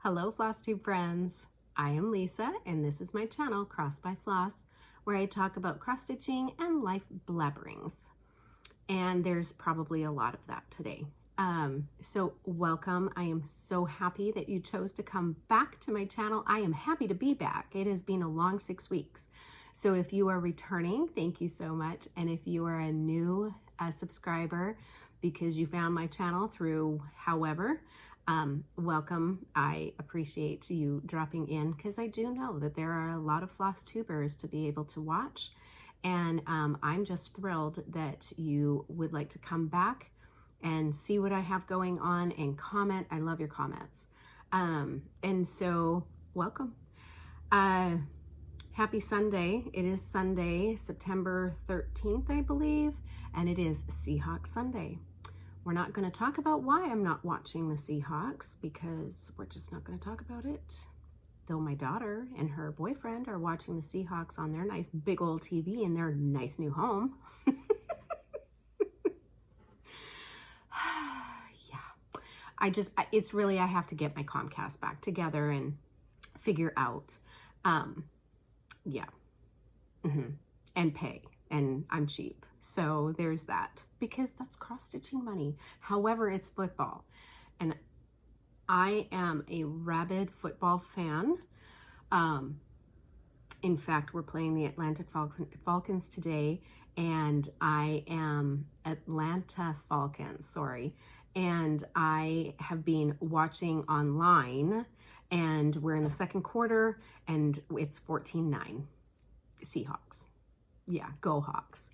Hello Flosstube friends, I am Lisa and this is my channel Cross by Floss, where I talk about cross stitching and life blabberings. And there's probably a lot of that today. So welcome. I am so happy that you chose to come back to my channel. I am happy to be back. It has been a long 6 weeks. So if you are returning, thank you so much. And if you are a new subscriber because you found my channel through however, welcome. I appreciate you dropping in because I do know that there are a lot of Flosstubers to be able to watch. And I'm just thrilled that you would like to come back and see what I have going on and comment. I love your comments. And so welcome. Happy Sunday. It is Sunday, September 13th, I believe, and it is Seahawks Sunday. We're not going to talk about why I'm not watching the Seahawks because we're just not going to talk about it. Though my daughter and her boyfriend are watching the Seahawks on their nice big old TV in their nice new home. Yeah. It's really, I have to get my Comcast back together and figure out, and pay. And I'm cheap. So there's that, because that's cross-stitching money. However, it's football. And I am a rabid football fan. In fact, we're playing the Atlantic Falcons today, and I am Atlanta Falcons, sorry. And I have been watching online, and we're in the second quarter, and it's 14-9 Seahawks. Yeah, go Hawks.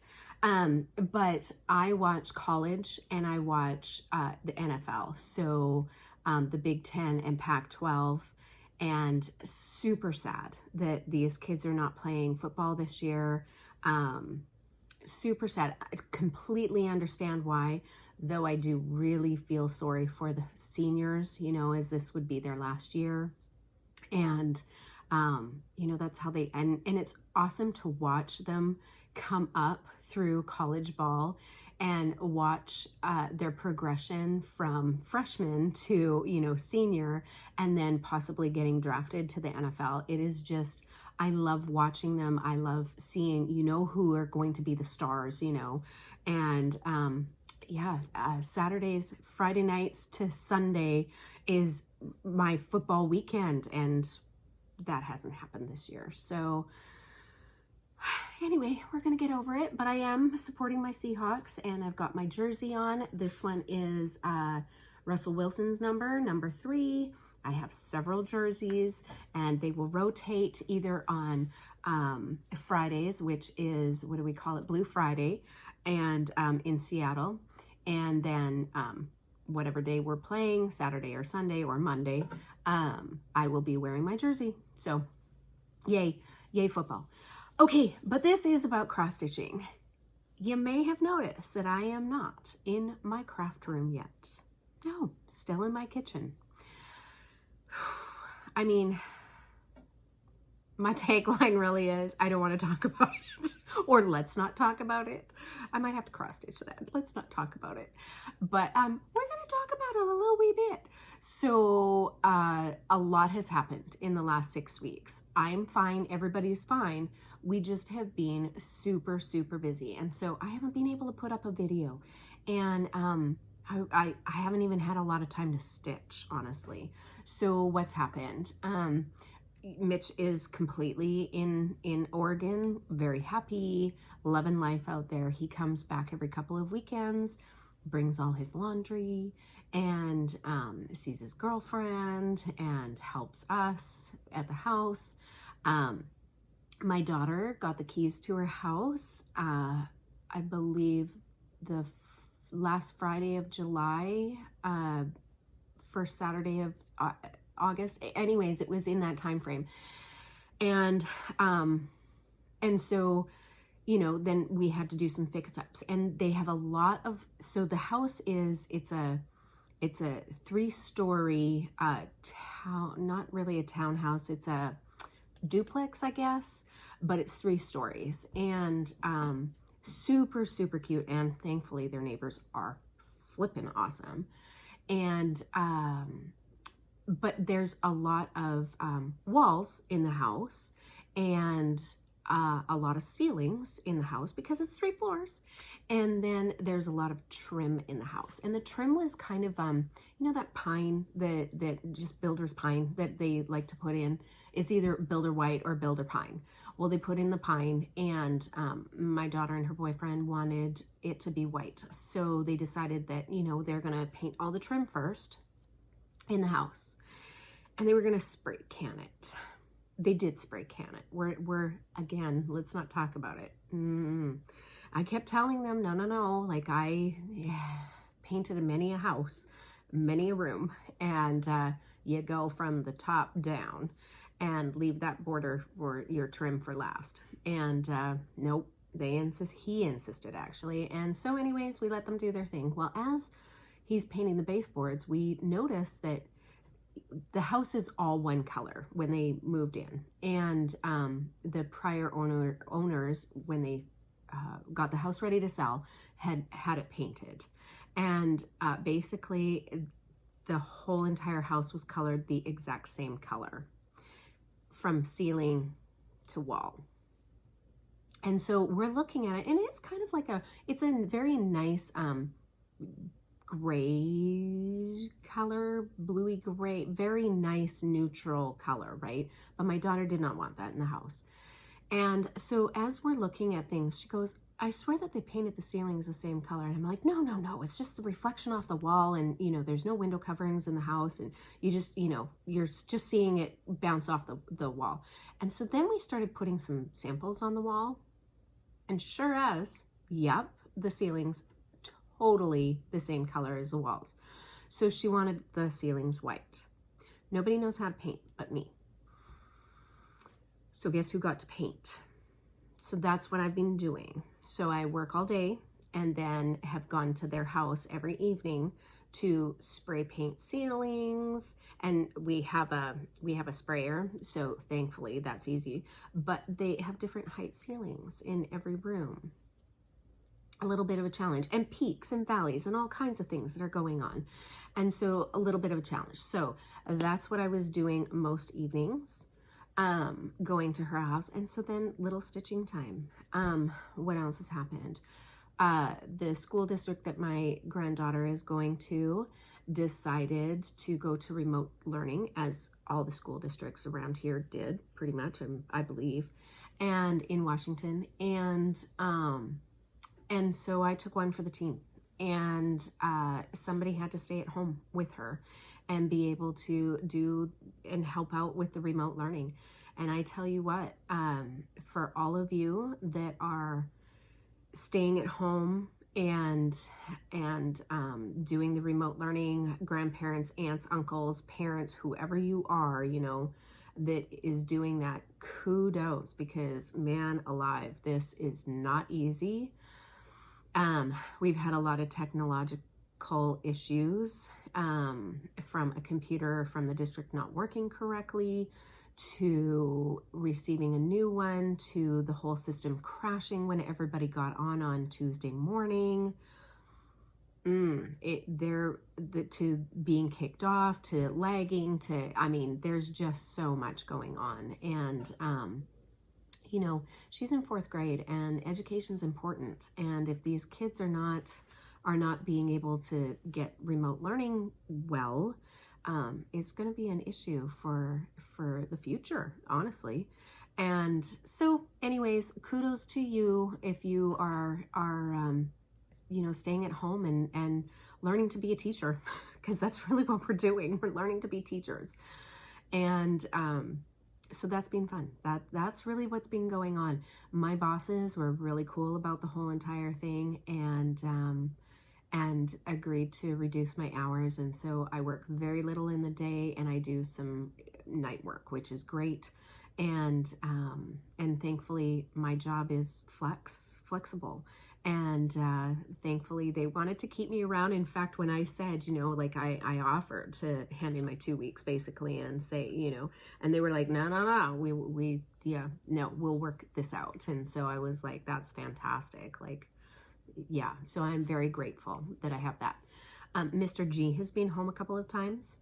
But I watch college and I watch the NFL. So the Big Ten and Pac-12, and super sad that these kids are not playing football this year. Super sad. I completely understand why, though I do really feel sorry for the seniors, you know, as this would be their last year. And, you know, that's how they end. And it's awesome to watch them come up through college ball and watch their progression from freshman to, you know, senior, and then possibly getting drafted to the NFL. It is just, I love watching them. I love seeing, you know, who are going to be the stars, you know, and Saturdays, Friday nights to Sunday is my football weekend, and that hasn't happened this year. So anyway, we're going to get over it, but I am supporting my Seahawks, and I've got my jersey on. This one is Russell Wilson's number 3. I have several jerseys, and they will rotate either on Fridays, which is, what do we call it, Blue Friday, and in Seattle, and then whatever day we're playing, Saturday or Sunday or Monday, I will be wearing my jersey. So yay football. Okay, but this is about cross stitching. You may have noticed that I am not in my craft room yet. No, still in my kitchen. I mean, my tagline really is, I don't want to talk about it, or let's not talk about it. I might have to cross stitch that. Let's not talk about it. But we're going to talk about it a little wee bit. So a lot has happened in the last 6 weeks. I'm fine. Everybody's fine. We just have been super, super busy. And so I haven't been able to put up a video. And I haven't even had a lot of time to stitch, honestly. So what's happened? Mitch is completely in Oregon, very happy, loving life out there. He comes back every couple of weekends, brings all his laundry, and sees his girlfriend and helps us at the house. My daughter got the keys to her house, I believe the last Friday of July, first Saturday of August. Anyways, it was in that time frame. And so, you know, then we had to do some fix-ups, and they have a lot of, so the house is, it's a 3-story not really a townhouse, it's a duplex, I guess, but it's 3 stories, and super, super cute, and thankfully their neighbors are flippin' awesome. And but there's a lot of walls in the house and a lot of ceilings in the house because it's 3 floors. And then there's a lot of trim in the house. And the trim was kind of, you know, that pine, that just builder's pine that they like to put in. It's either builder white or builder pine. Well, they put in the pine, and my daughter and her boyfriend wanted it to be white. So they decided that, you know, they're going to paint all the trim first in the house. And they were going to spray can it. They did spray can it. We're again, let's not talk about it. I kept telling them, no. Like I painted many a house, many a room, and you go from the top down and leave that border for your trim for last. And nope, he insisted actually. And so anyways, we let them do their thing. Well, as he's painting the baseboards, we noticed that the house is all one color when they moved in. And the prior owners, when they got the house ready to sell, had it painted. And basically the whole entire house was colored the exact same color from ceiling to wall. And so we're looking at it, and it's kind of like it's a very nice gray color, bluey gray, very nice neutral color, right? But my daughter did not want that in the house. And so as we're looking at things, she goes, I swear that they painted the ceilings the same color. And I'm like, no, it's just the reflection off the wall. And, you know, there's no window coverings in the house. And you just, you know, you're just seeing it bounce off the wall. And so then we started putting some samples on the wall. And sure as, yep, the ceilings totally the same color as the walls. So she wanted the ceilings white. Nobody knows how to paint but me. So guess who got to paint? So that's what I've been doing. So I work all day and then have gone to their house every evening to spray paint ceilings. And we have a sprayer, so thankfully that's easy. But they have different height ceilings in every room. A little bit of a challenge, and peaks and valleys and all kinds of things that are going on. And so a little bit of a challenge. So that's what I was doing most evenings, going to her house. And so then little stitching time. What else has happened? The school district that my granddaughter is going to decided to go to remote learning, as all the school districts around here did, pretty much, I believe, and in Washington. And so I took one for the team, and somebody had to stay at home with her and be able to do and help out with the remote learning. And I tell you what, for all of you that are staying at home and doing the remote learning, grandparents, aunts, uncles, parents, whoever you are, you know, that is doing that, kudos, because man alive, this is not easy. We've had a lot of technological issues, from a computer from the district not working correctly, to receiving a new one, to the whole system crashing when everybody got on Tuesday morning, to being kicked off, to lagging, I mean, there's just so much going on. And, you know, she's in 4th grade and education's important. And if these kids are not being able to get remote learning well, it's going to be an issue for the future, honestly. And so anyways, kudos to you if you are you know, staying at home and learning to be a teacher, because that's really what we're doing. We're learning to be teachers. And so that's been fun. That's really what's been going on. My bosses were really cool about the whole entire thing, and agreed to reduce my hours. And so I work very little in the day, and I do some night work, which is great. And thankfully my job is flexible. And thankfully they wanted to keep me around. In fact, when I said, you know, like I offered to hand in my 2 weeks basically and say, you know, and they were like, no, we'll work this out. And so I was like, that's fantastic. Like, yeah, so I'm very grateful that I have that. Mr. G has been home a couple of times,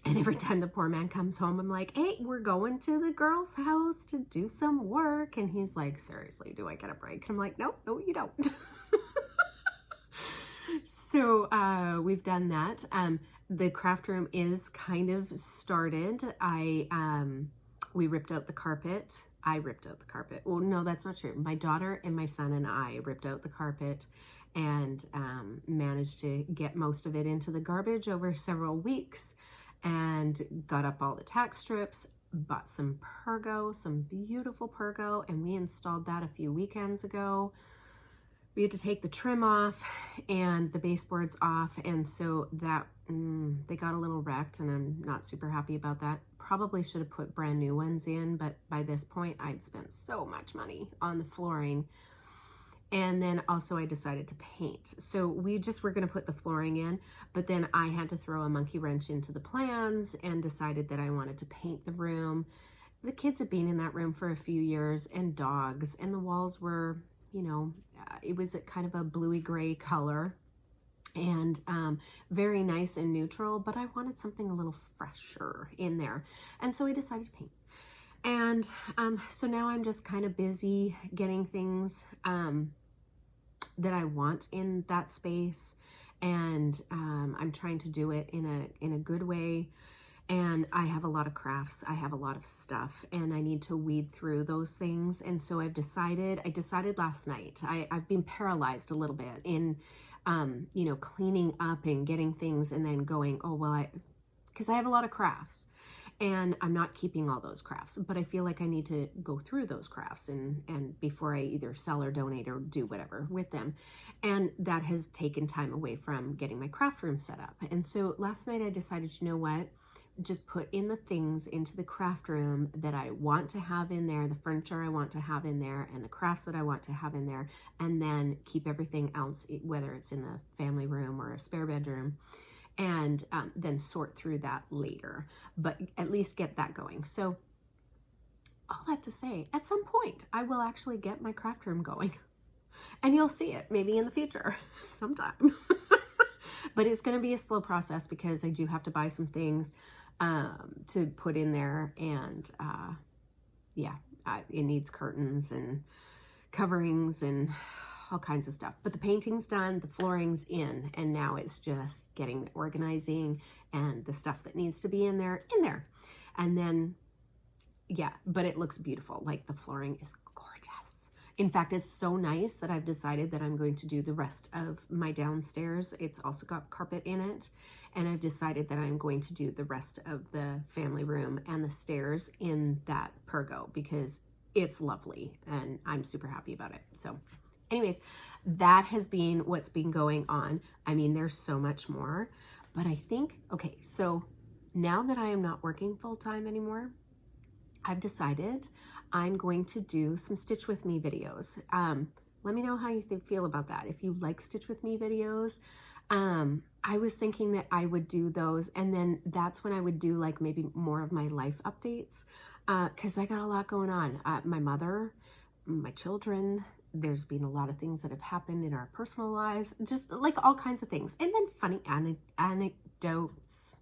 And every time the poor man comes home, I'm like, hey, we're going to the girl's house to do some work. And he's like, seriously, do I get a break? And I'm like, nope, no, you don't. So we've done that. The craft room is kind of started. We ripped out the carpet. I ripped out the carpet. Well, no, that's not true. My daughter and my son and I ripped out the carpet and managed to get most of it into the garbage over several weeks, and got up all the tack strips, bought some Pergo, some beautiful Pergo, and we installed that a few weekends ago. We had to take the trim off and the baseboards off, and so that they got a little wrecked, and I'm not super happy about that. Probably should have put brand new ones in, but by this point I'd spent so much money on the flooring. And then also I decided to paint. So we just were going to put the flooring in, but then I had to throw a monkey wrench into the plans and decided that I wanted to paint the room. The kids had been in that room for a few years, and dogs, and the walls were, you know, it was a kind of a bluey gray color, and very nice and neutral, but I wanted something a little fresher in there. And so I decided to paint. And so now I'm just kind of busy getting things that I want in that space, and I'm trying to do it in a good way. And I have a lot of crafts, I have a lot of stuff, and I need to weed through those things. And so I decided last night, I've been paralyzed a little bit in, you know, cleaning up and getting things, and then going, oh, well, because I have a lot of crafts. And I'm not keeping all those crafts, but I feel like I need to go through those crafts and before I either sell or donate or do whatever with them. And that has taken time away from getting my craft room set up. And so last night I decided, you know what, just put in the things into the craft room that I want to have in there, the furniture I want to have in there, and the crafts that I want to have in there, and then keep everything else, whether it's in the family room or a spare bedroom, and then sort through that later, but at least get that going. So all that to say, at some point I will actually get my craft room going, and you'll see it maybe in the future sometime. But it's going to be a slow process because I do have to buy some things to put in there, and it needs curtains and coverings and all kinds of stuff. But the painting's done, the flooring's in, and now it's just getting the organizing and the stuff that needs to be in there. And then, yeah, but it looks beautiful. Like, the flooring is gorgeous. In fact, it's so nice that I've decided that I'm going to do the rest of my downstairs. It's also got carpet in it. And I've decided that I'm going to do the rest of the family room and the stairs in that Pergo because it's lovely and I'm super happy about it. So anyways, that has been what's been going on. I mean, there's so much more, but I think, okay, so now that I am not working full-time anymore, I've decided I'm going to do some Stitch With Me videos. Let me know how you feel about that. If you like Stitch With Me videos, I was thinking that I would do those, and then that's when I would do like maybe more of my life updates, because I got a lot going on. My mother, my children, there's been a lot of things that have happened in our personal lives, just like all kinds of things. And then funny anecdotes,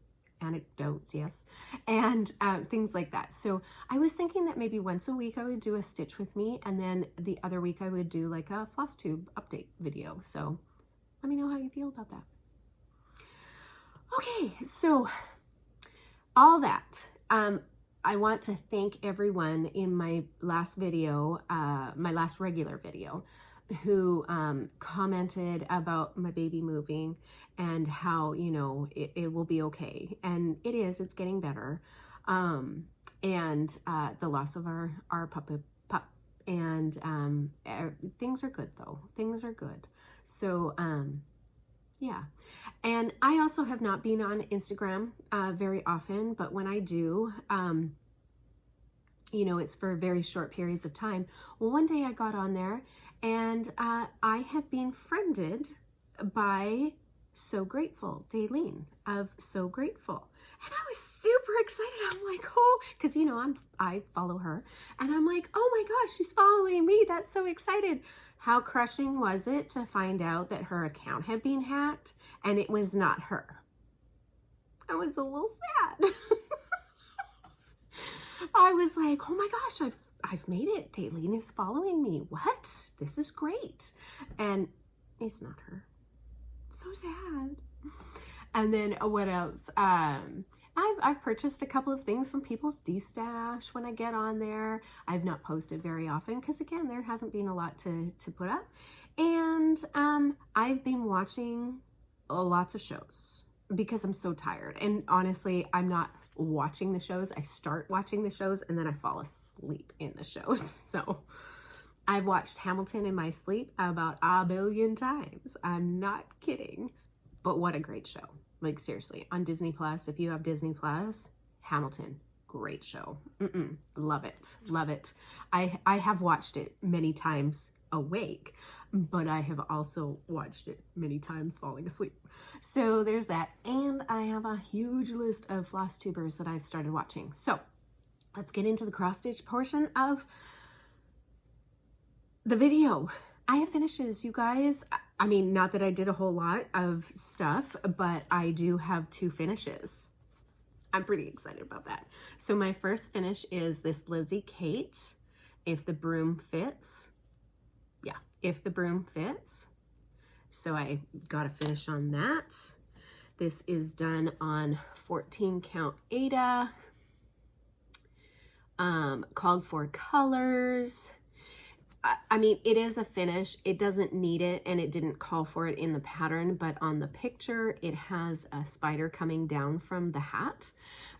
yes, and things like that. So I was thinking that maybe once a week I would do a Stitch With Me, and then the other week I would do like a Flosstube update video. So let me know how you feel about that. Okay, so all that. I want to thank everyone in my last video, my last regular video, who commented about my baby moving and how, you know, it will be okay. And it is, it's getting better. And the loss of our pup. And things are good though. Things are good. So, yeah. And I also have not been on Instagram very often, but when I do, you know, it's for very short periods of time. Well, one day I got on there and I had been friended by So Grateful, Daylene of So Grateful. And I was super excited. I'm like, oh, because, you know, I follow her. And I'm like, oh my gosh, she's following me. That's so excited. How crushing was it to find out that her account had been hacked and it was not her? I was a little sad. I was like, oh my gosh, I've made it. Daylene is following me. What? This is great. And it's not her. So sad. And then what else? I've purchased a couple of things from People's D-Stash when I get on there. I've not posted very often because, again, there hasn't been a lot to put up. And I've been watching lots of shows because I'm so tired. And honestly, I'm not watching the shows. I start watching the shows and then I fall asleep in the shows. So I've watched Hamilton in my sleep about a billion times. I'm not kidding. But what a great show. Like, seriously, on Disney Plus, if you have Disney Plus, Hamilton, great show. Love it. Love it. I have watched it many times awake, but I have also watched it many times falling asleep. So there's that. And I have a huge list of Flosstubers that I've started watching. So let's get into the cross stitch portion of the video. I have finishes, you guys. I mean, not that I did a whole lot of stuff, but I do have 2 finishes. I'm pretty excited about that. So my first finish is this Lizzie Kate, If the Broom Fits. Yeah, If the Broom Fits. So I got a finish on that. This is done on 14 count Aida. Called for colors. I mean, it is a finish. It doesn't need it, and it didn't call for it in the pattern, but on the picture, it has a spider coming down from the hat.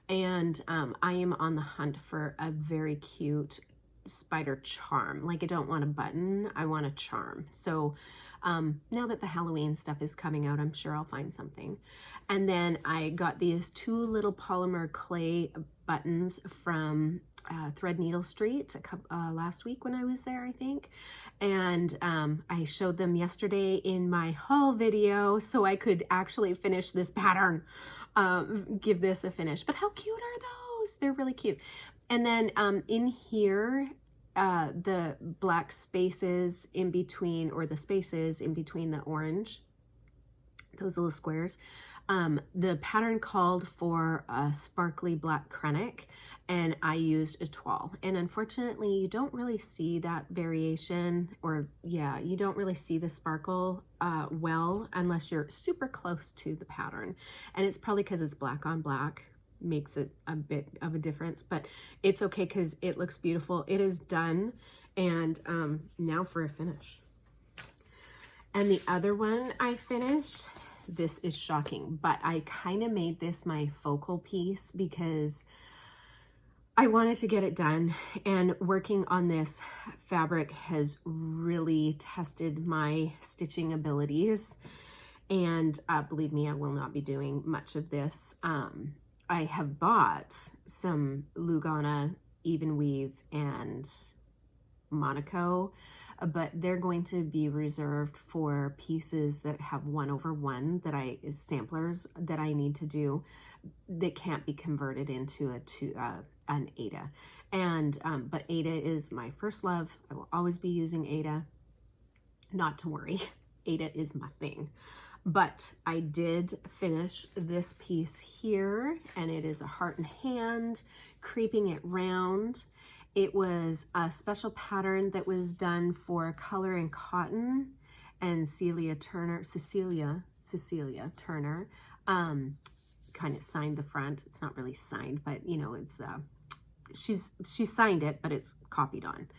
And I am on the hunt for a very cute spider charm. Like, I don't want a button, I want a charm. So now that the Halloween stuff is coming out, I'm sure I'll find something. And then I got these 2 little polymer clay buttons from Threadneedle Street last week when I was there, I think. And I showed them yesterday in my haul video so I could actually finish this pattern, give this a finish. But how cute are those? They're really cute. And then in here, the black spaces in between, or the spaces in between the orange, those little squares, the pattern called for a sparkly black krennic, and I used a toile. And unfortunately, you don't really see that variation, or yeah, you don't really see the sparkle well unless you're super close to the pattern. And it's probably because it's black on black, makes it a bit of a difference, but it's okay because it looks beautiful. It is done. And now for a finish. And the other one I finished, this is shocking, but I kind of made this my focal piece because I wanted to get it done, and working on this fabric has really tested my stitching abilities. And believe me, I will not be doing much of this. I have bought some Lugana even weave and Monaco, but they're going to be reserved for pieces that have 1/1 that samplers that I need to do that can't be converted into an Aida. And but Aida is my first love. I will always be using Aida. Not to worry, Aida is my thing. But I did finish this piece here, and it is a heart and hand, creeping it round. It was a special pattern that was done for Color and Cotton, and Cecilia Turner kind of signed the front. It's not really signed, but you know, it's she signed it, but it's copied on.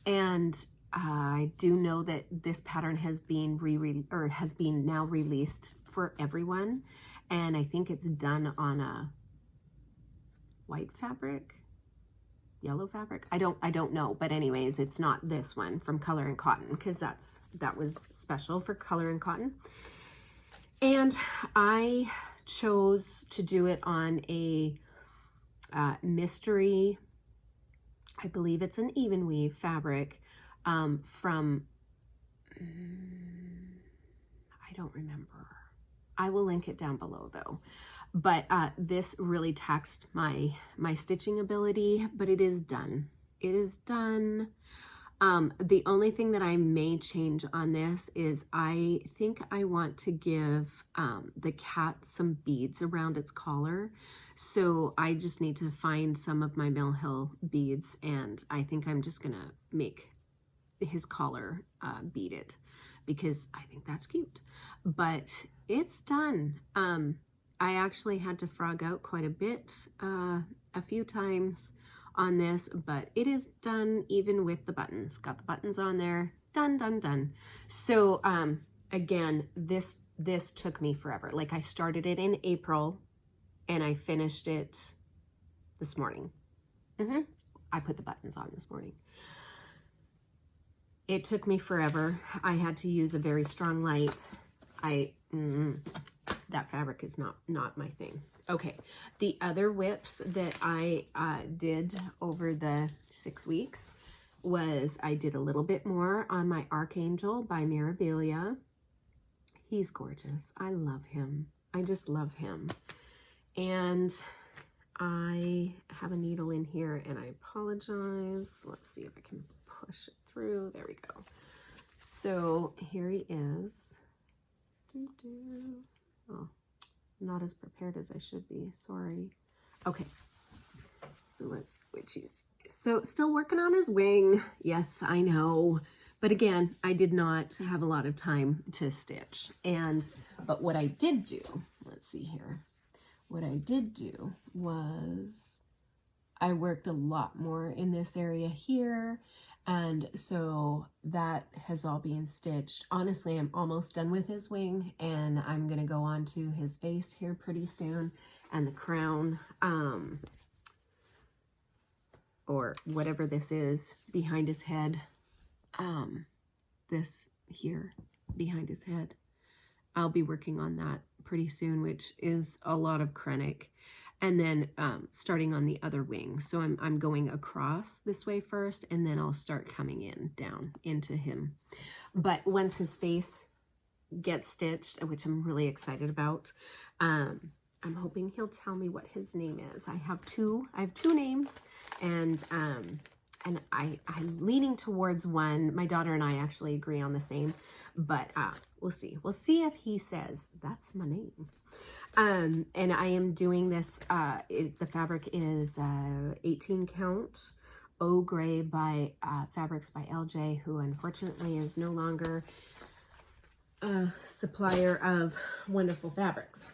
And I do know that this pattern has been now released for everyone, and I think it's done on a white fabric, yellow fabric. I don't know, but anyways, it's not this one from Color and Cotton, because that was special for Color and Cotton. And I chose to do it on a mystery, I believe it's an even weave fabric, from, I don't remember. I will link it down below though. But this really taxed my stitching ability, but it is done. It is done. The only thing that I may change on this is I think I want to give the cat some beads around its collar. So I just need to find some of my Mill Hill beads, and I think I'm just gonna make his collar beaded because I think that's cute. But it's done. I actually had to frog out quite a bit a few times on this, but it is done even with the buttons. Got the buttons on there. Done, done, done. So again, this took me forever. Like, I started it in April and I finished it this morning. I put the buttons on this morning. It took me forever. I had to use a very strong light. That fabric is not my thing. Okay, the other whips that I did over the 6 weeks was I did a little bit more on my Archangel by Mirabilia. He's gorgeous. I love him. I just love him. And I have a needle in here, and I apologize. Let's see if I can push it through. There we go. So here he is. Oh, not as prepared as I should be. Sorry. Okay. So let's switch. So still working on his wing. Yes, I know. But again, I did not have a lot of time to stitch. But what I did do, let's see here. What I did do was I worked a lot more in this area here. And so that has all been stitched. Honestly, I'm almost done with his wing, and I'm going to go on to his base here pretty soon, and the crown, or whatever this is behind his head. This here behind his head. I'll be working on that pretty soon, which is a lot of Krennic. And then starting on the other wing. So I'm going across this way first, and then I'll start coming in down into him. But once his face gets stitched, which I'm really excited about, I'm hoping he'll tell me what his name is. I have two names, and I'm leaning towards one. My daughter and I actually agree on the same, but we'll see. We'll see if he says that's my name. And I am doing this, the fabric is 18 count Eau Gray by Fabrics by LJ, who unfortunately is no longer a supplier of wonderful fabrics.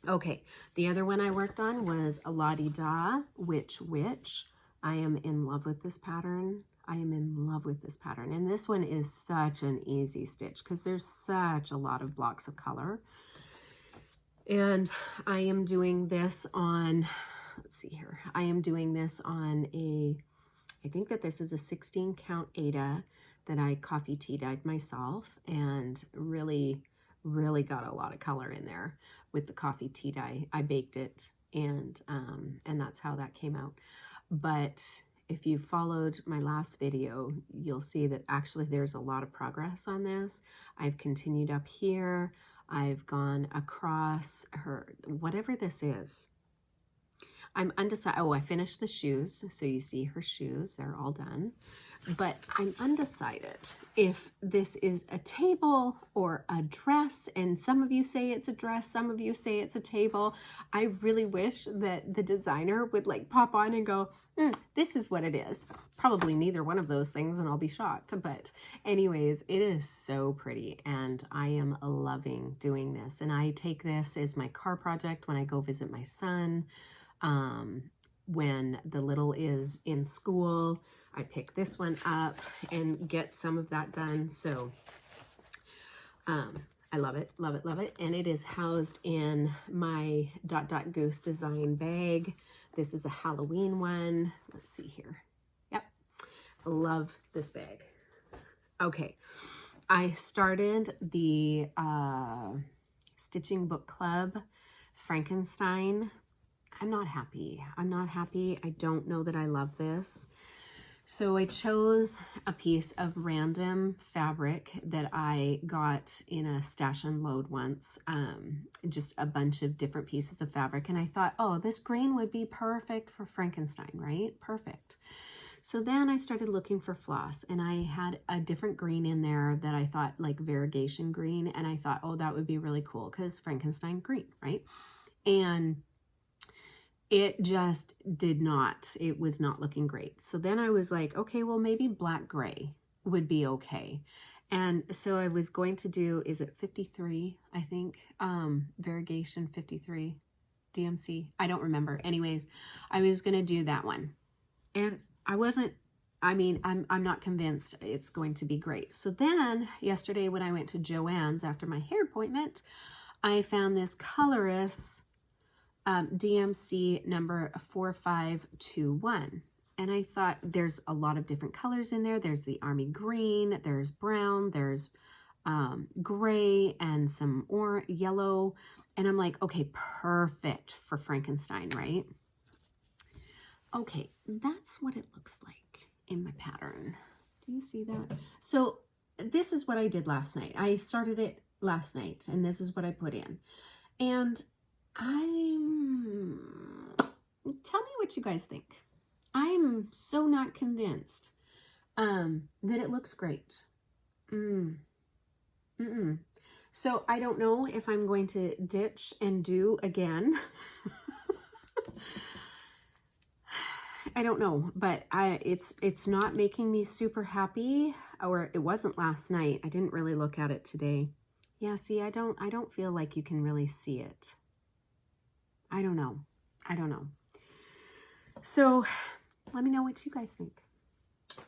Okay, the other one I worked on was a La-Di-Da Witch. I am in love with this pattern. I am in love with this pattern. And this one is such an easy stitch because there's such a lot of blocks of color. And I am doing this on, let's see here. I am doing this on I think that this is a 16 count Aida that I coffee tea dyed myself, and really got a lot of color in there with the coffee tea dye. I baked it, and that's how that came out. But if you followed my last video, you'll see that actually there's a lot of progress on this. I've continued up here. I've gone across her, whatever this is. I'm undecided. Oh, I finished the shoes. So you see her shoes, they're all done. But I'm undecided if this is a table or a dress, and some of you say it's a dress, some of you say it's a table. I really wish that the designer would like pop on and go, this is what it is. Probably neither one of those things, and I'll be shocked. But anyways, it is so pretty, and I am loving doing this. And I take this as my car project when I go visit my son. When the little is in school, I pick this one up and get some of that done. So I love it, love it, love it. And it is housed in my Goose design bag. This is a Halloween one. Let's see here. Yep, I love this bag. Okay, I started the Stitching Book Club Frankenstein. I'm not happy. I'm not happy. I don't know that I love this. So I chose a piece of random fabric that I got in a stash and load once, just a bunch of different pieces of fabric. And I thought, oh, this green would be perfect for Frankenstein, right? Perfect. So then I started looking for floss, and I had a different green in there that I thought, like variegation green, and I thought, oh, that would be really cool because Frankenstein green, right? And it just did not, it was not looking great. So then I was like, okay, well, maybe black gray would be okay. And so I was going to do, is it 53, I think, variegation 53, DMC, I don't remember. Anyways, I was going to do that one. And I wasn't, I mean, I'm not convinced it's going to be great. So then yesterday when I went to Joann's after my hair appointment, I found this Colorist DMC number 4521. And I thought there's a lot of different colors in there. There's the army green, there's brown, there's gray, and some yellow. And I'm like, okay, perfect for Frankenstein, right? Okay, that's what it looks like in my pattern. Do you see that? So this is what I did last night. I started it last night, and this is what I put in. And tell me what you guys think. I'm so not convinced that it looks great. So I don't know if I'm going to ditch and do again. I don't know, but it's not making me super happy, or it wasn't last night. I didn't really look at it today. Yeah, see, I don't feel like you can really see it. I don't know. So let me know what you guys think.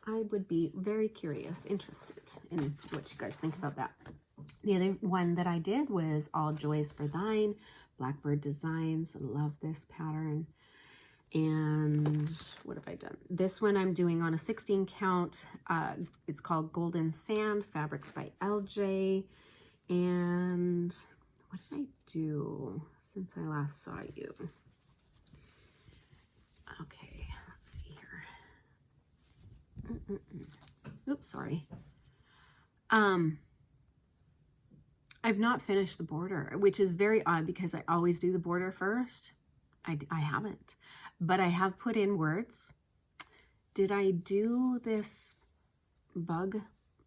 I would be very curious, interested in what you guys think about that. The other one that I did was All Joys for Thine, Blackbird Designs. I love this pattern. And what have I done? This one I'm doing on a 16 count. It's called Golden Sand, Fabrics by LJ. And what did I do since I last saw you? Okay, let's see here. Oops, sorry. I've not finished the border, which is very odd because I always do the border first. I haven't, but I have put in words. Did I do this bug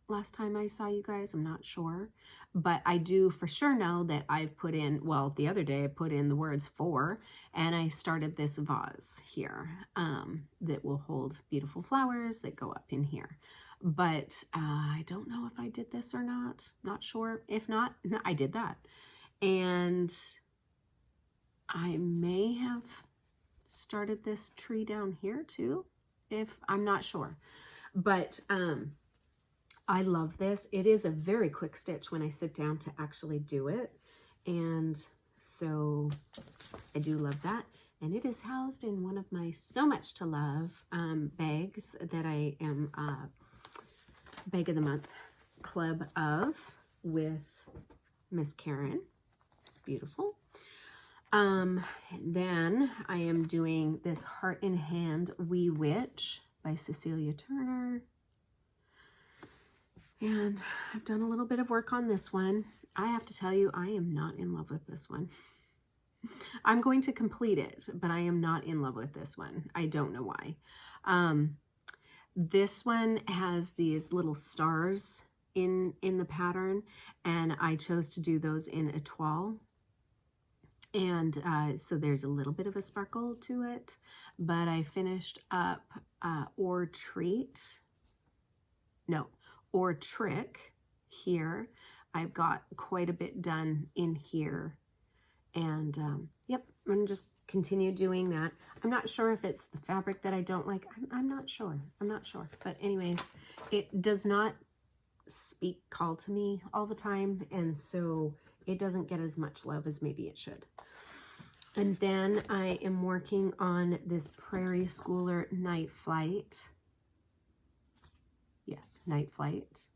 last time I saw you guys? I'm not sure, but I do for sure know that I've put in, well, the other day I put in the words for, and I started this vase here that will hold beautiful flowers that go up in here. But I don't know if I did this or not. Not sure. If not, I did that. And I may have started this tree down here too, if I'm not sure. But I love this. It is a very quick stitch when I sit down to actually do it. And so I do love that. And it is housed in one of my So Much to Love bags that I am Bag of the Month Club of with Miss Karen. It's beautiful. Then I am doing this Heart in Hand Wee Witch by Cecilia Turner. And I've done a little bit of work on this one. I have to tell you, I am not in love with this one. I'm going to complete it, but I am not in love with this one. I don't know why. This one has these little stars in the pattern, and I chose to do those in Etoile. And so there's a little bit of a sparkle to it, but I finished up Or Trick here. I've got quite a bit done in here. And yep, I'm gonna just continue doing that. I'm not sure if it's the fabric that I don't like. I'm not sure. But anyways, it does not call to me all the time. And so it doesn't get as much love as maybe it should. And then I am working on this Prairie Schooler Night Flight. Yes, Night Flight.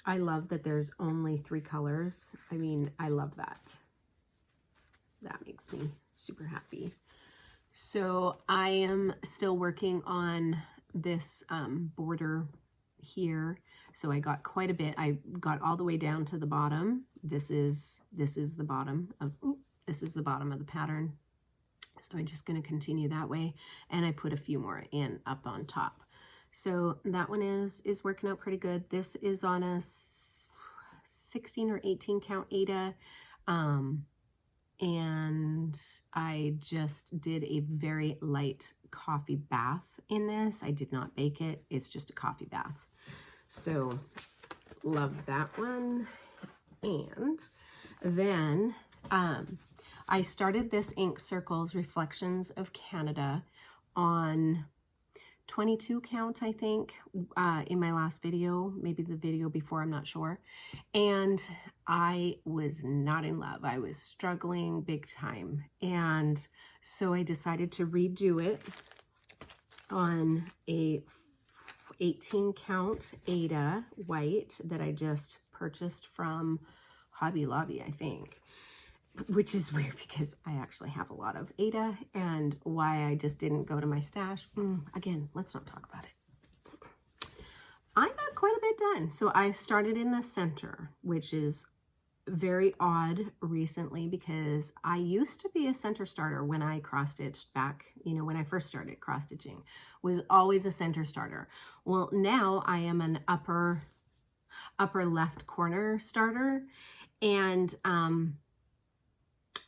I love that there's only 3 colors. I mean, I love that. That makes me super happy. So I am still working on this border here. So I got quite a bit. I got all the way down to the bottom. This is the bottom of the pattern. So I'm just going to continue that way, and I put a few more in up on top. So that one is working out pretty good. This is on a 16 or 18 count Aida, and I just did a very light coffee bath in this. I did not bake it. It's just a coffee bath. So love that one. And then I started this Ink Circles Reflections of Canada on 22 count, I think, in my last video, maybe the video before, I'm not sure. And I was not in love. I was struggling big time. And so I decided to redo it on a 18 count Aida white that I just purchased from Hobby Lobby, I think. Which is weird because I actually have a lot of Aida, and why I just didn't go to my stash. Again, let's not talk about it. I got quite a bit done. So I started in the center, which is very odd recently because I used to be a center starter when I cross-stitched back, you know, when I first started cross-stitching, was always a center starter. Well, now I am an upper left corner starter, and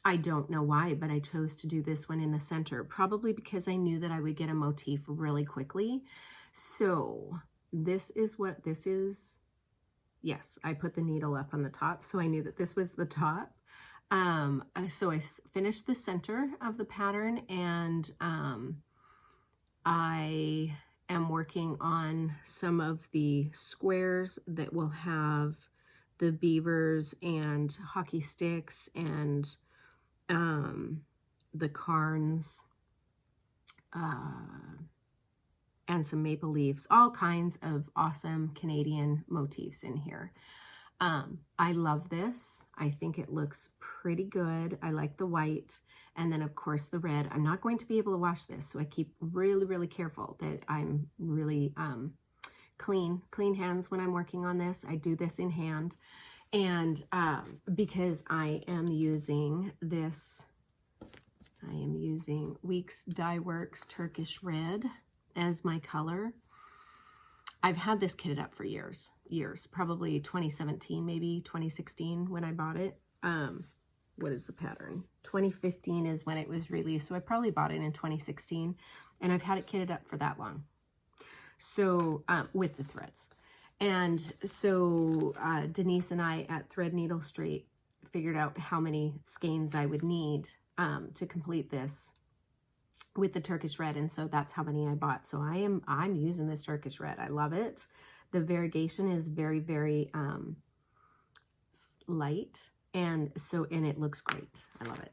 I don't know why, but I chose to do this one in the center, probably because I knew that I would get a motif really quickly. So this is what this is. Yes, I put the needle up on the top, so I knew that this was the top. So I finished the center of the pattern, and I am working on some of the squares that will have the beavers and hockey sticks and the cairns, and some maple leaves, all kinds of awesome Canadian motifs in here. I love this. I think it looks pretty good. I like the white, and then of course the red. I'm not going to be able to wash this, so I keep really, really careful that I'm really clean hands when I'm working on this. I do this in hand. And because I am using this, I am using Weeks Dye Works Turkish Red as my color. I've had this kitted up for years, probably 2017, maybe 2016 when I bought it. What is the pattern? 2015 is when it was released, so I probably bought it in 2016, and I've had it kitted up for that long. So with the threads. And so Denise and I at Threadneedle Street figured out how many skeins I would need to complete this with the Turkish red, and so that's how many I bought. So I'm using this Turkish red. I love it. The variegation is very, very light, and it looks great. I love it.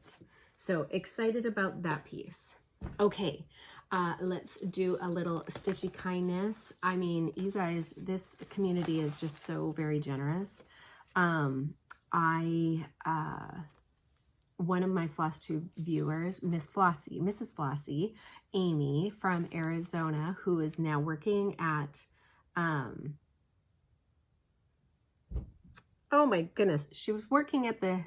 So excited about that piece. Okay, let's do a little stitchy kindness. I mean, you guys, this community is just so very generous. One of my Flosstube viewers, Mrs. Flossie, Amy from Arizona, who is now working at, oh my goodness, she was working at the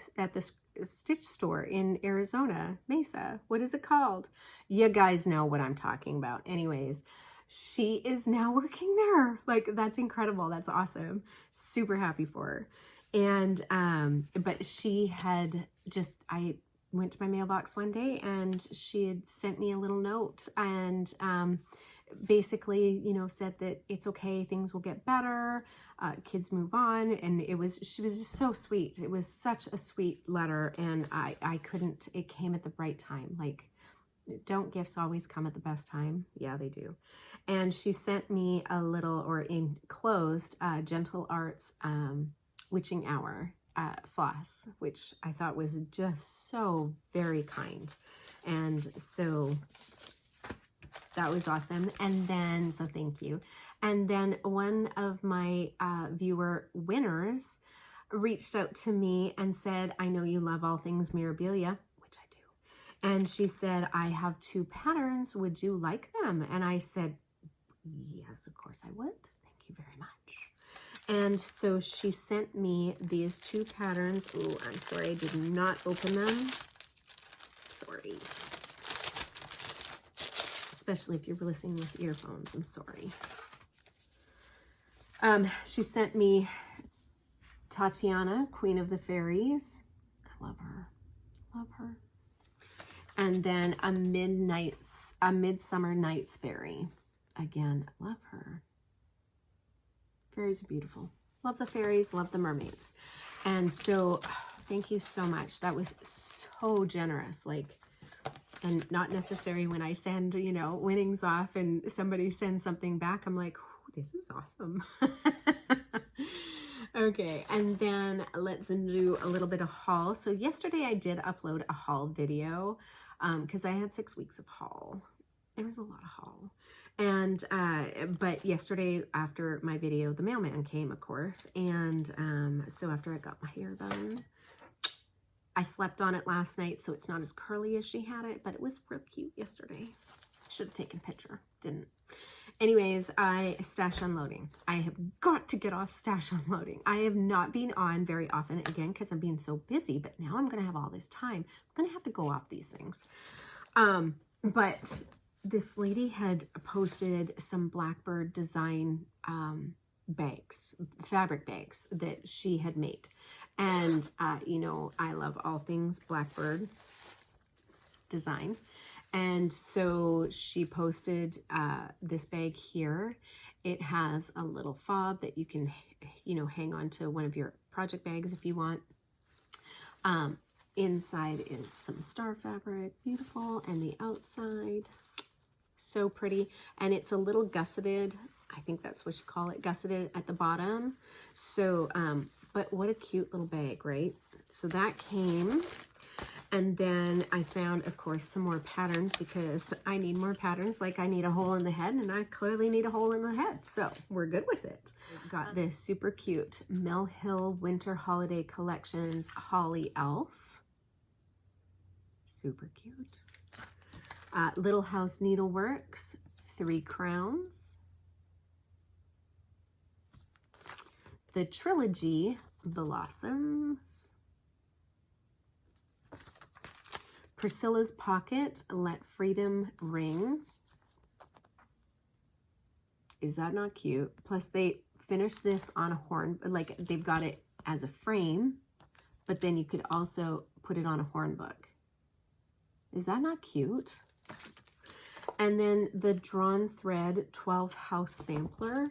stitch store in Arizona, Mesa. What is it called? You guys know what I'm talking about. Anyways, she is now working there. Like, that's incredible. That's awesome. Super happy for her. And, but she had just, I went to my mailbox one day and she had sent me a little note and, basically, you know, said that it's okay, things will get better, kids move on, and she was just so sweet. It was such a sweet letter, and I couldn't, it came at the right time. Like, don't gifts always come at the best time? Yeah, they do. And she sent me a little, or enclosed, Gentle Arts Witching Hour floss, which I thought was just so very kind. And so that was awesome. And then, so thank you. And then one of my viewer winners reached out to me and said, I know you love all things Mirabilia, which I do. And she said, I have 2 patterns. Would you like them? And I said, yes, of course I would. Thank you very much. And so she sent me these 2 patterns. Oh, I'm sorry, I did not open them. Sorry. especially if you're listening with earphones. I'm sorry. She sent me Tatiana, Queen of the Fairies. I love her. Love her. And then a Midsummer Night's Fairy. Again, love her. Fairies are beautiful. Love the fairies, love the mermaids. And so, thank you so much. That was so generous. Like, and not necessary when I send, you know, winnings off and somebody sends something back. I'm like, this is awesome. Okay, and then let's do a little bit of haul. So yesterday I did upload a haul video because I had 6 weeks of haul. There was a lot of haul. And, but yesterday after my video, the mailman came, of course. And so after I got my hair done, I slept on it last night, so it's not as curly as she had it, but it was real cute yesterday. Should have taken a picture, didn't. Anyways, stash unloading. I have got to get off stash unloading. I have not been on very often again because I'm being so busy, but now I'm going to have all this time. I'm going to have to go off these things. But this lady had posted some Blackbird design bags, fabric bags that she had made. And, you know, I love all things Blackbird design. And so she posted this bag here. It has a little fob that you can, you know, hang on to one of your project bags if you want. Inside is some star fabric, beautiful, and the outside, so pretty. And it's a little gusseted, I think that's what you call it, gusseted at the bottom. So, but what a cute little bag, right? So that came. And then I found, of course, some more patterns because I need more patterns. Like I need a hole in the head and I clearly need a hole in the head. So we're good with it. We've got this super cute Mill Hill Winter Holiday Collections Holly Elf. Super cute. Little House Needleworks, 3 Crowns. The Trilogy Blossoms. Priscilla's Pocket, Let Freedom Ring. Is that not cute? Plus they finished this on a horn, like they've got it as a frame, but then you could also put it on a horn book. Is that not cute? And then the Drawn Thread 12 House Sampler.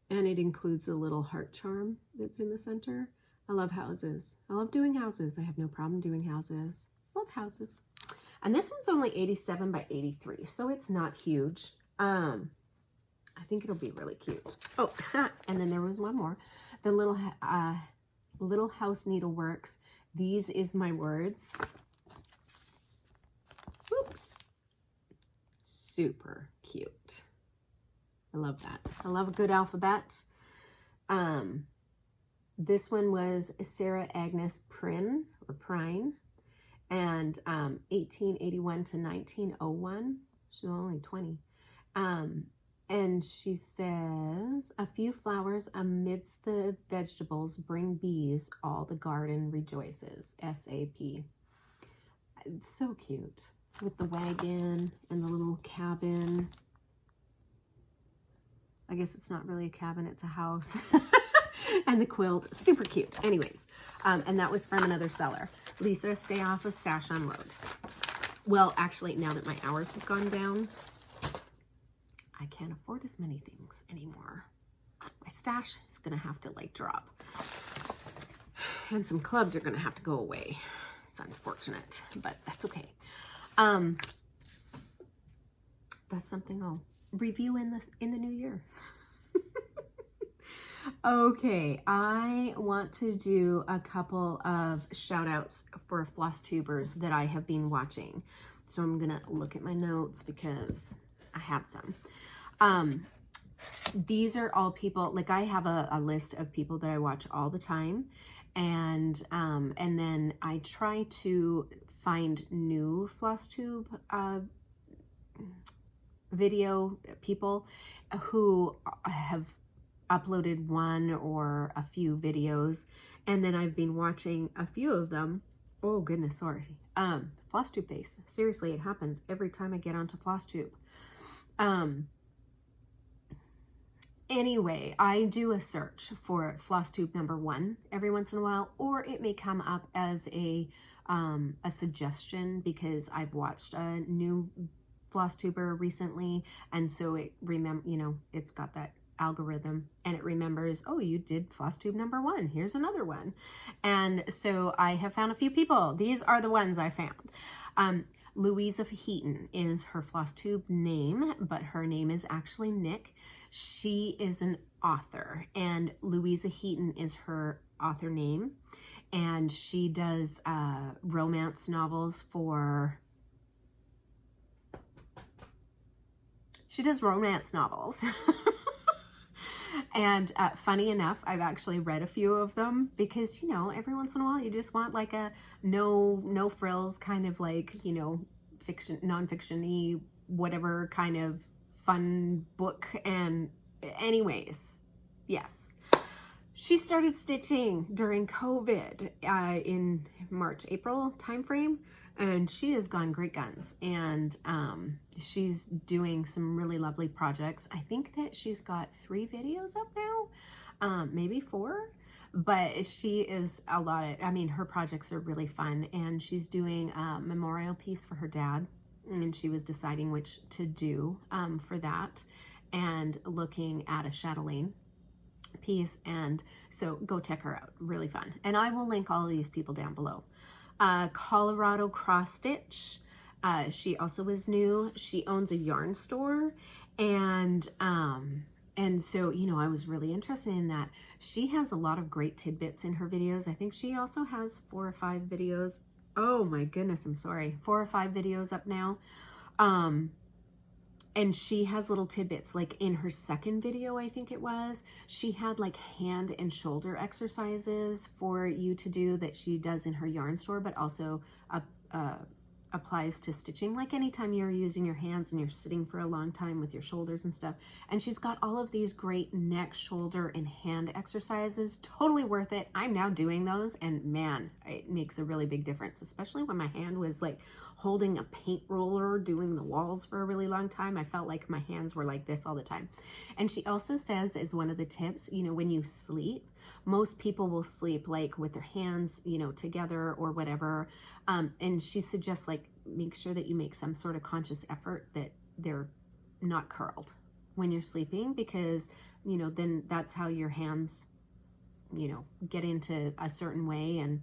And it includes a little heart charm that's in the center. I love houses. I love doing houses. I have no problem doing houses. Love houses. And this one's only 87 by 83, so it's not huge. I think it'll be really cute. Oh, and then there was one more. The Little House Needleworks. These is my words. Oops. Super cute. I love that. I love a good alphabet. This one was Sarah Agnes Prynne, or Prine. And 1881 to 1901. She's only 20. And she says, a few flowers amidst the vegetables bring bees, all the garden rejoices. S.A.P. It's so cute. With the wagon and the little cabin. I guess it's not really a cabin, it's a house. And the quilt, super cute. Anyways, and that was from another seller. Lisa, stay off of Stash Unload. Well, actually, now that my hours have gone down, I can't afford as many things anymore. My stash is gonna have to like drop. And some clubs are gonna have to go away. It's unfortunate, but that's okay. That's something I'll review in the new year. Okay, I want to do a couple of shout outs for Flosstubers that I have been watching. So I'm gonna look at my notes because I have some. These are all people, like I have a list of people that I watch all the time. And then I try to find new Flosstube video people who have uploaded one or a few videos, and then I've been watching a few of them. Oh goodness, sorry. Flosstube face. Seriously, it happens every time I get onto Flosstube. Anyway, I do a search for Flosstube #1 every once in a while, or it may come up as a suggestion because I've watched a new Flosstuber recently, and so it it's got that algorithm and it remembers, oh, you did Flosstube #1, here's another one. And so I have found a few people. These are the ones I found. Louisa Heaton is her Flosstube name, but her name is actually Nick. She is an author, and Louisa Heaton is her author name, and she does romance novels for... She does romance novels. And funny enough, I've actually read a few of them because, you know, every once in a while you just want like a no frills kind of like, you know, fiction, non-fiction-y, whatever kind of fun book. And anyways, yes. She started stitching during COVID in March, April timeframe, and she has gone great guns. And she's doing some really lovely projects. I think that she's got 3 videos up now, maybe 4, but she is a lot of, I mean, her projects are really fun. And she's doing a memorial piece for her dad, and she was deciding which to do for that, and looking at a chatelaine piece. And so go check her out, really fun. And I will link all of these people down below. Colorado Cross Stitch, she also is new. She owns a yarn store, and so, you know, I was really interested in that. She has a lot of great tidbits in her videos. I think she also has 4 or 5 videos. Oh my goodness, I'm sorry, 4 or 5 videos up now. And she has little tidbits, like in her second video, I think it was, she had like hand and shoulder exercises for you to do that she does in her yarn store, but also applies to stitching, like anytime you're using your hands and you're sitting for a long time with your shoulders and stuff. And she's got all of these great neck, shoulder, and hand exercises. Totally worth it. I'm now doing those, and man, it makes a really big difference, especially when my hand was like holding a paint roller doing the walls for a really long time. I felt like my hands were like this all the time. And she also says, as one of the tips, you know, when you sleep, most people will sleep like with their hands, you know, together or whatever. And she suggests like, make sure that you make some sort of conscious effort that they're not curled when you're sleeping, because, you know, then that's how your hands, you know, get into a certain way, and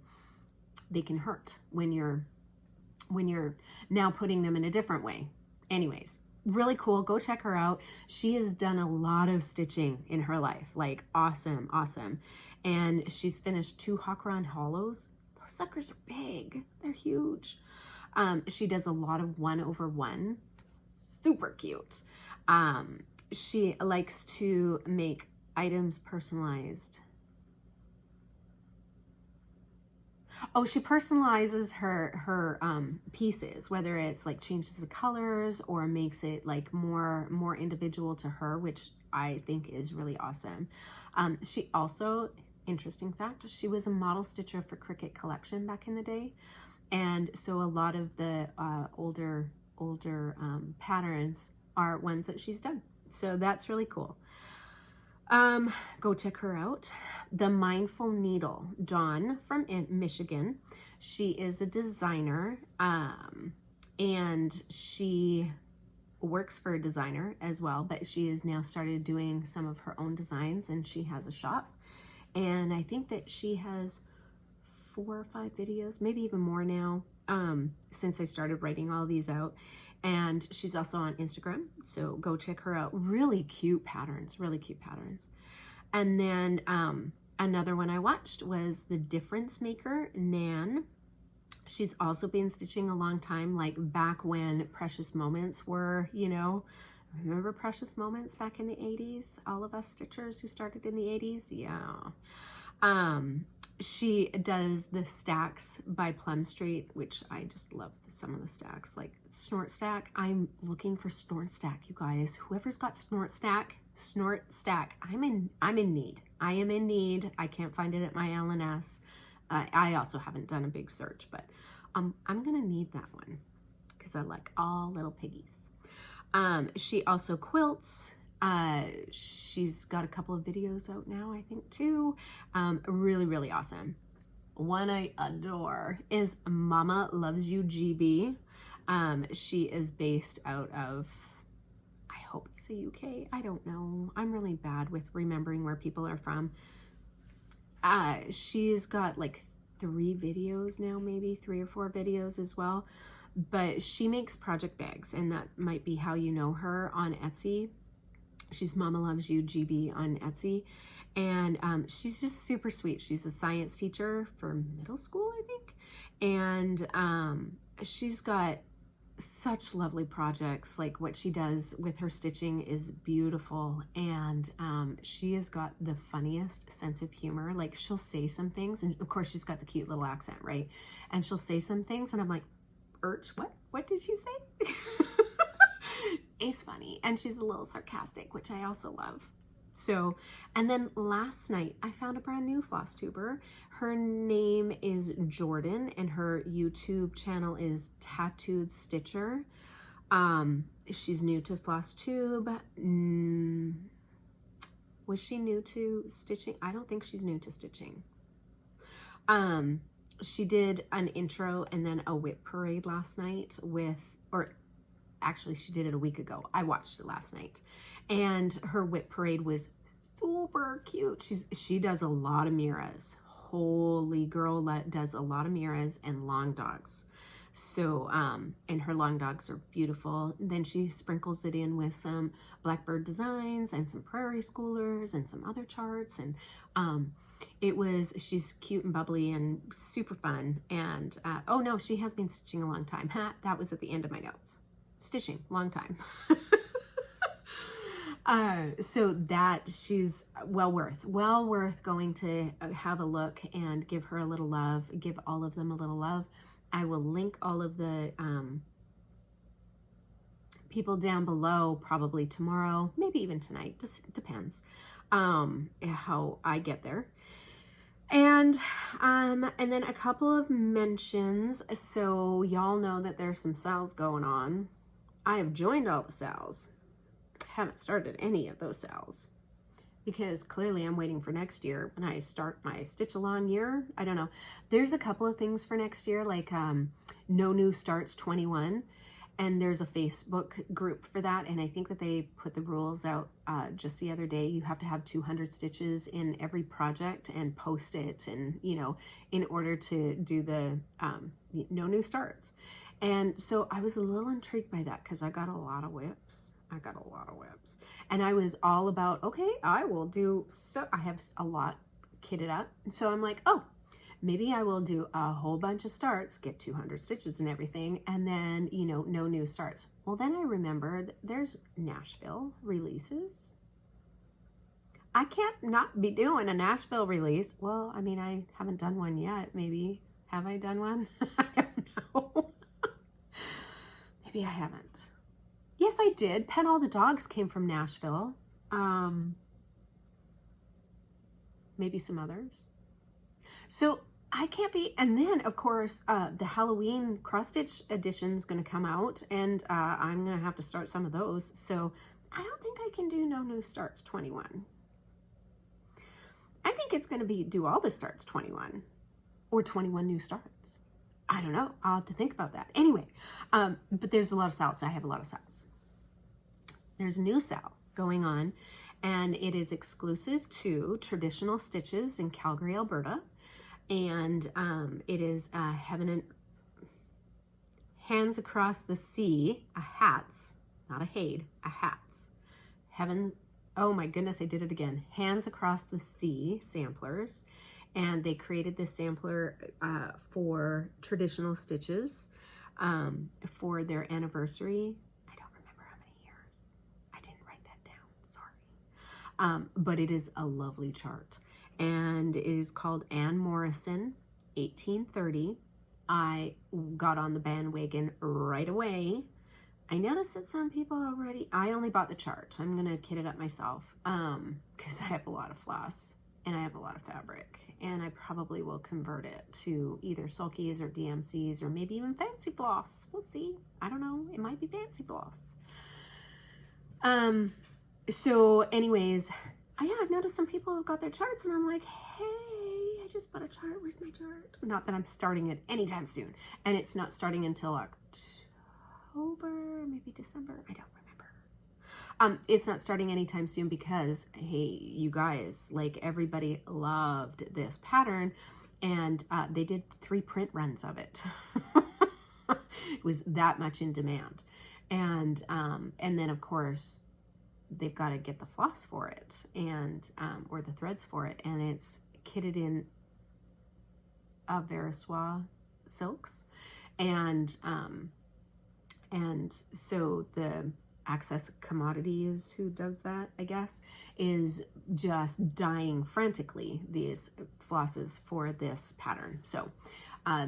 they can hurt when you're now putting them in a different way. Anyways, really cool. Go check her out. She has done a lot of stitching in her life, like awesome. And she's finished 2 Hakran hollows. Those suckers are big. They're huge. She does a lot of 1/1. Super cute. She likes to make items personalized. Oh, she personalizes her pieces, whether it's like changes the colors or makes it like more individual to her, which I think is really awesome. She also, interesting fact, she was a model stitcher for Cricut Collection back in the day, and so a lot of the older patterns are ones that she's done. So that's really cool. Go check her out. The Mindful Needle, Dawn from Michigan. She is a designer, and she works for a designer as well, but she has now started doing some of her own designs, and she has a shop. And I think that she has 4 or 5 videos, maybe even more now, since I started writing all these out. And she's also on Instagram, so go check her out. Really cute patterns, really cute patterns. And then another one I watched was The Difference Maker, Nan. She's also been stitching a long time, like back when Precious Moments were, you know, remember Precious Moments back in the 80s? All of us stitchers who started in the 80s? Yeah. She does the stacks by Plum Street, which I just love some of the stacks, like Snort Stack. I'm looking for Snort Stack, you guys. Whoever's got Snort Stack, I'm in need. I am in need. I can't find it at my LNS. I also haven't done a big search, but I'm gonna need that one because I like all little piggies. She also quilts. She's got a couple of videos out now, I think, too. Really, really awesome. One I adore is Mama Loves You GB. She is based out of, I hope it's the UK. I don't know. I'm really bad with remembering where people are from. She's got like 3 videos now, maybe 3 or 4 videos as well. But she makes project bags, and that might be how you know her on Etsy. She's Mama Loves You GB on Etsy. And she's just super sweet. She's a science teacher for middle school, I think. And she's got such lovely projects. Like what she does with her stitching is beautiful. And she has got the funniest sense of humor. Like she'll say some things, and of course she's got the cute little accent, right? And she'll say some things and I'm like, what did she say? It's funny. And she's a little sarcastic, which I also love. So, and then last night I found a brand new Flosstuber. Her name is Jordan and her YouTube channel is Tattooed Stitcher. She's new to Flosstube. Was she new to stitching? I don't think she's new to stitching. She did an intro and then a whip parade last night or actually she did it a week ago. I watched it last night. And her whip parade was super cute. She does a lot of miras. Holy girl, does a lot of miras and long dogs. So, and her long dogs are beautiful. Then she sprinkles it in with some Blackbird Designs and some Prairie Schoolers and some other charts. And she's cute and bubbly and super fun. And, oh no, she has been stitching a long time. That was at the end of my notes. Stitching, long time. So that she's well worth going to have a look and give her a little love, give all of them a little love. I will link all of the people down below probably tomorrow, maybe even tonight, just depends how I get there. And then a couple of mentions. So y'all know that there's some sales going on. I have joined all the sales. Haven't started any of those sales because clearly I'm waiting for next year when I start my stitch along year. I don't know. There's a couple of things for next year, like No New Starts 21, and there's a Facebook group for that. And I think that they put the rules out just the other day. You have to have 200 stitches in every project and post it, and in order to do the No New Starts. And so I was a little intrigued by that because I got a lot of whips. And I was all about, okay, I will do, so I have a lot kitted up. So I'm like, oh, maybe I will do a whole bunch of starts, get 200 stitches and everything. And then, no new starts. Well, then I remembered there's Nashville Releases. I can't not be doing a Nashville release. Well, I mean, I haven't done one yet. Maybe, have I done one? I don't know. Maybe I haven't. Yes, I did. Pet All the Dogs came from Nashville. Maybe some others. So I can't be, and then of course, the Halloween cross stitch edition is going to come out, and I'm going to have to start some of those. So I don't think I can do No New Starts 21. I think it's going to be do all the starts 21 or 21 new starts. I don't know. I'll have to think about that. Anyway, but there's a lot of sales. I have a lot of sales. There's a new sale going on, and it is exclusive to Traditional Stitches in Calgary, Alberta. And it is Hands Across the Sea, a hats, not a hade, a hats. Oh my goodness, I did it again. Hands Across the Sea samplers. And they created this sampler for Traditional Stitches for their anniversary. But it is a lovely chart, and it is called Anne Morison 1830. I got on the bandwagon right away. I noticed that some people already, I only bought the chart. I'm gonna kit it up myself because I have a lot of floss and I have a lot of fabric, and I probably will convert it to either sulkies or DMCs or maybe even fancy floss. We'll see. I don't know. It might be fancy floss. So anyways, I've noticed some people have got their charts, and I'm like, hey, I just bought a chart. Where's my chart? Not that I'm starting it anytime soon, and it's not starting until October, maybe December. I don't remember. It's not starting anytime soon because, hey, you guys, like, everybody loved this pattern, and they did 3 print runs of it. It was that much in demand, and then of course they've got to get the floss for it, and or the threads for it, and it's kitted in Veriswa silks, and so the Access Commodities, who does that, I guess, is just dying frantically these flosses for this pattern. So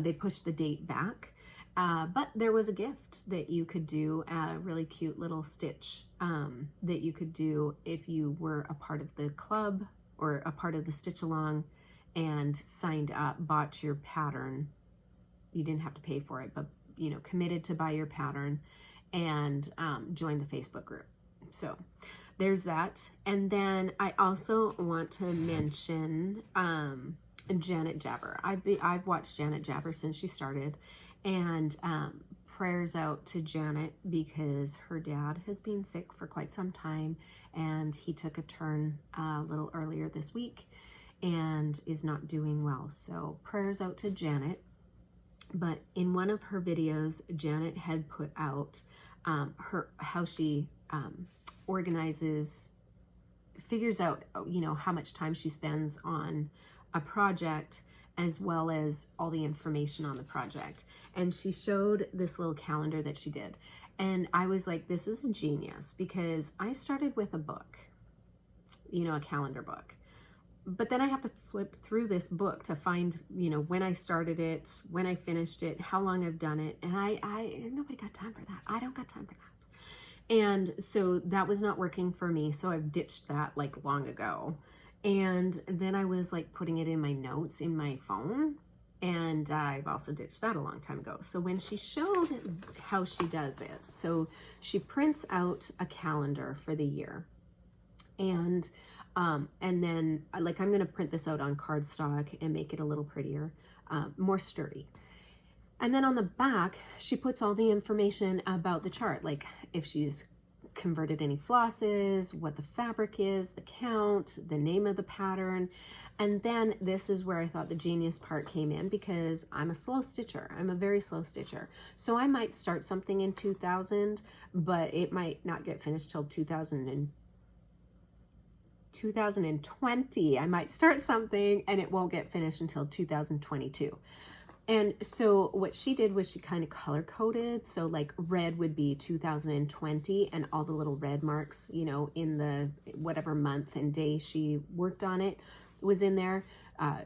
they pushed the date back, but there was a gift that you could do, a really cute little stitch that you could do if you were a part of the club or a part of the stitch along and signed up, bought your pattern. You didn't have to pay for it, but, you know, committed to buy your pattern and join the Facebook group. So there's that. And then I also want to mention Janet Jabber. I've watched Janet Jabber since she started, and prayers out to Janet because her dad has been sick for quite some time, and he took a turn a little earlier this week and is not doing well. So prayers out to Janet. But in one of her videos, Janet had put out how she figures out, you know, how much time she spends on a project, as well as all the information on the project. And she showed this little calendar that she did. And I was like, this is genius, because I started with a book, you know, a calendar book. But then I have to flip through this book to find, you know, when I started it, when I finished it, how long I've done it. And nobody got time for that. I don't got time for that. And so that was not working for me. So I've ditched that like long ago. And then I was like putting it in my notes in my phone. And I've also ditched that a long time ago. So when she showed how she does it, so she prints out a calendar for the year. And then like, I'm going to print this out on cardstock and make it a little prettier, more sturdy. And then on the back, she puts all the information about the chart, like if she's converted any flosses, what the fabric is, the count, the name of the pattern. And then this is where I thought the genius part came in, because I'm a slow stitcher. I'm a very slow stitcher. So I might start something in 2000, but it might not get finished till 2020. I might start something and it won't get finished until 2022. And so what she did was she kind of color coded. So like red would be 2020, and all the little red marks, you know, in the whatever month and day she worked on it was in there.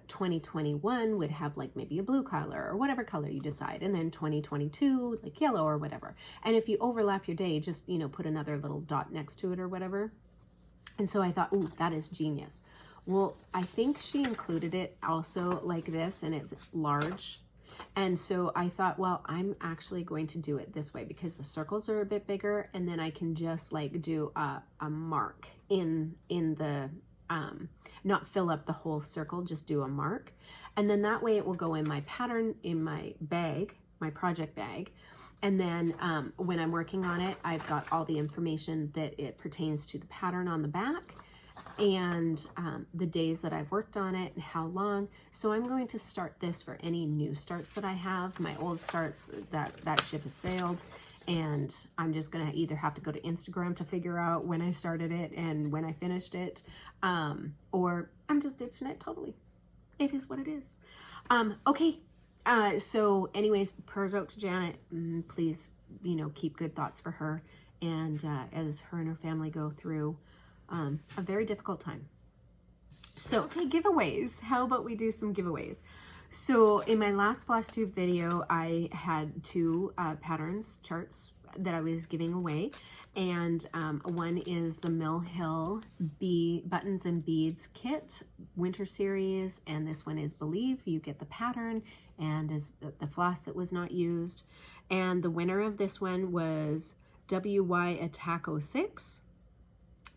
2021 would have like maybe a blue color or whatever color you decide. And then 2022, like yellow or whatever. And if you overlap your day, just, you know, put another little dot next to it or whatever. And so I thought, ooh, that is genius. Well, I think she included it also like this, and it's large. And so I thought, well, I'm actually going to do it this way because the circles are a bit bigger, and then I can just like do a mark in the, not fill up the whole circle, just do a mark. And then that way it will go in my pattern, in my bag, my project bag. And then when I'm working on it, I've got all the information that it pertains to the pattern on the back, and the days that I've worked on it and how long. So I'm going to start this for any new starts that I have. My old starts, that ship has sailed, and I'm just gonna either have to go to Instagram to figure out when I started it and when I finished it, or I'm just ditching it totally. It is what it is. Okay. So anyways, prayers out to Janet. Please, you know, keep good thoughts for her, and as her and her family go through a very difficult time. So, okay, giveaways. How about we do some giveaways? So in my last Flosstube video, I had 2 patterns, charts, that I was giving away. And one is the Mill Hill Buttons and Beads Kit Winter Series. And this one is Believe. You get the pattern and is the floss that was not used. And the winner of this one was WY Attack 06.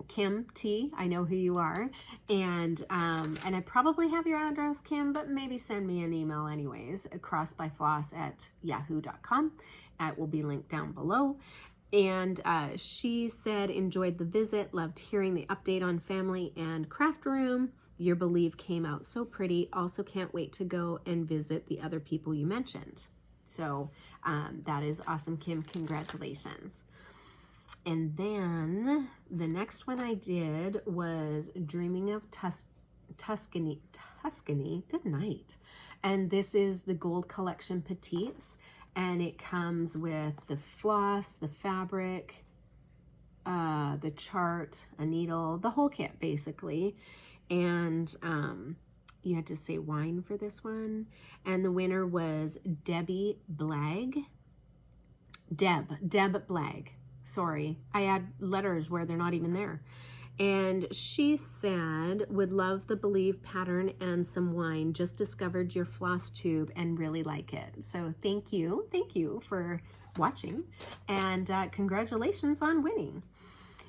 Kim T, I know who you are, and I probably have your address, Kim, but maybe send me an email anyways, crossbyfloss@yahoo.com. It will be linked down below. And she said, enjoyed the visit, loved hearing the update on family and craft room. Your Believe came out so pretty. Also can't wait to go and visit the other people you mentioned. So that is awesome, Kim. Congratulations. And then the next one I did was Dreaming of Tuscany. Good night. And this is the Gold Collection Petites. And it comes with the floss, the fabric, the chart, a needle, the whole kit basically. And you had to say wine for this one. And the winner was Debbie Blag. Deb Blag. Sorry, I add letters where they're not even there. And she said, would love the Believe pattern and some wine. Just discovered your Flosstube and really like it. So thank you for watching, and congratulations on winning.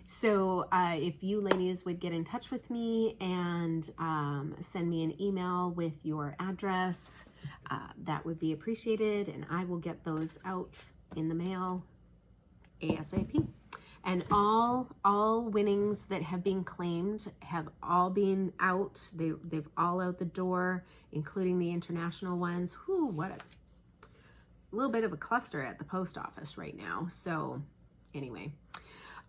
So if you ladies would get in touch with me and send me an email with your address, that would be appreciated, and I will get those out in the mail ASAP. And all winnings that have been claimed have all been out. They've all out the door, including the international ones. Whew, what a little bit of a cluster at the post office right now. So anyway,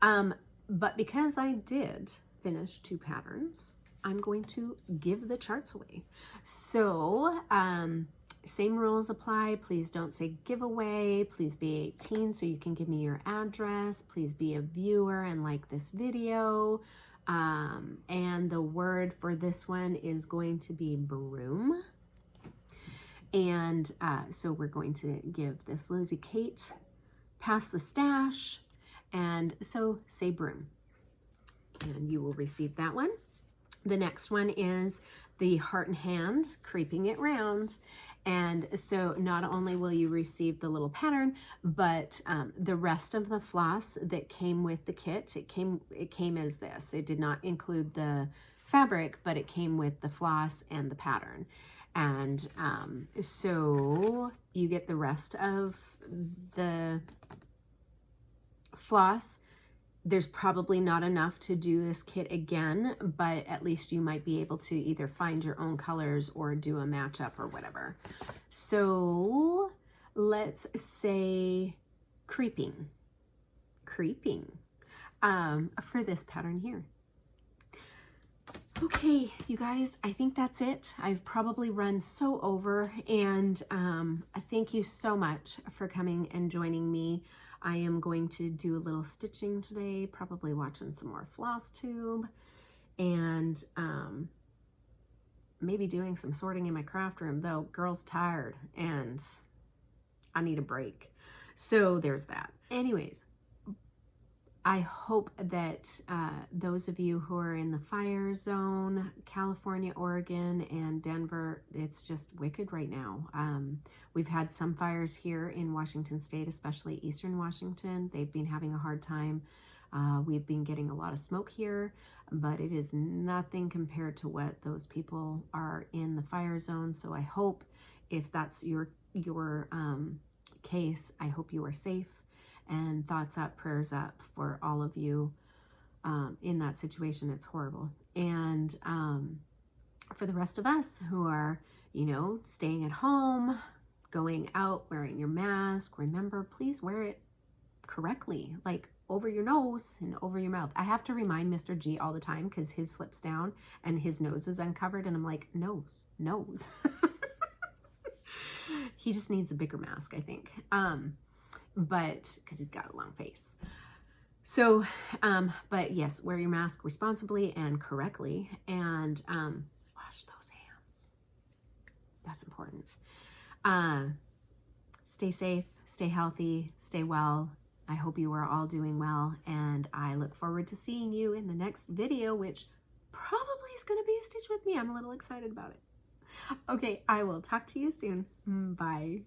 but because I did finish 2 patterns, I'm going to give the charts away. So same rules apply. Please don't say giveaway. Please be 18 so you can give me your address. Please be a viewer and like this video. And the word for this one is going to be broom. And so we're going to give this Lizzie Kate Pass the Stash. And so say broom. And you will receive that one. The next one is the Heart and Hand, Creeping It Round. And so not only will you receive the little pattern, but the rest of the floss that came with the kit, it came as this. It did not include the fabric, but it came with the floss and the pattern. And so you get the rest of the floss. There's probably not enough to do this kit again, but at least you might be able to either find your own colors or do a matchup or whatever. So let's say creeping for this pattern here. Okay, you guys, I think that's it. I've probably run so over, and thank you so much for coming and joining me. I am going to do a little stitching today, probably watching some more Flosstube, and maybe doing some sorting in my craft room, though girl's tired and I need a break. So there's that. Anyways, I hope that those of you who are in the fire zone, California, Oregon, and Denver, it's just wicked right now. We've had some fires here in Washington State, especially Eastern Washington. They've been having a hard time. We've been getting a lot of smoke here, but it is nothing compared to what those people are in the fire zone. So I hope, if that's your case, I hope you are safe. And thoughts up, prayers up for all of you in that situation. It's horrible. And for the rest of us who are, staying at home, going out, wearing your mask, remember, please wear it correctly, like over your nose and over your mouth. I have to remind Mr. G all the time because his slips down and his nose is uncovered. And I'm like, nose. He just needs a bigger mask, I think. But because he's got a long face. So, but yes, wear your mask responsibly and correctly, and wash those hands. That's important. Stay safe, stay healthy, stay well, I hope you are all doing well, and I look forward to seeing you in the next video, which probably is going to be a stitch with me. I'm a little excited about it. Okay, I will talk to you soon. Bye.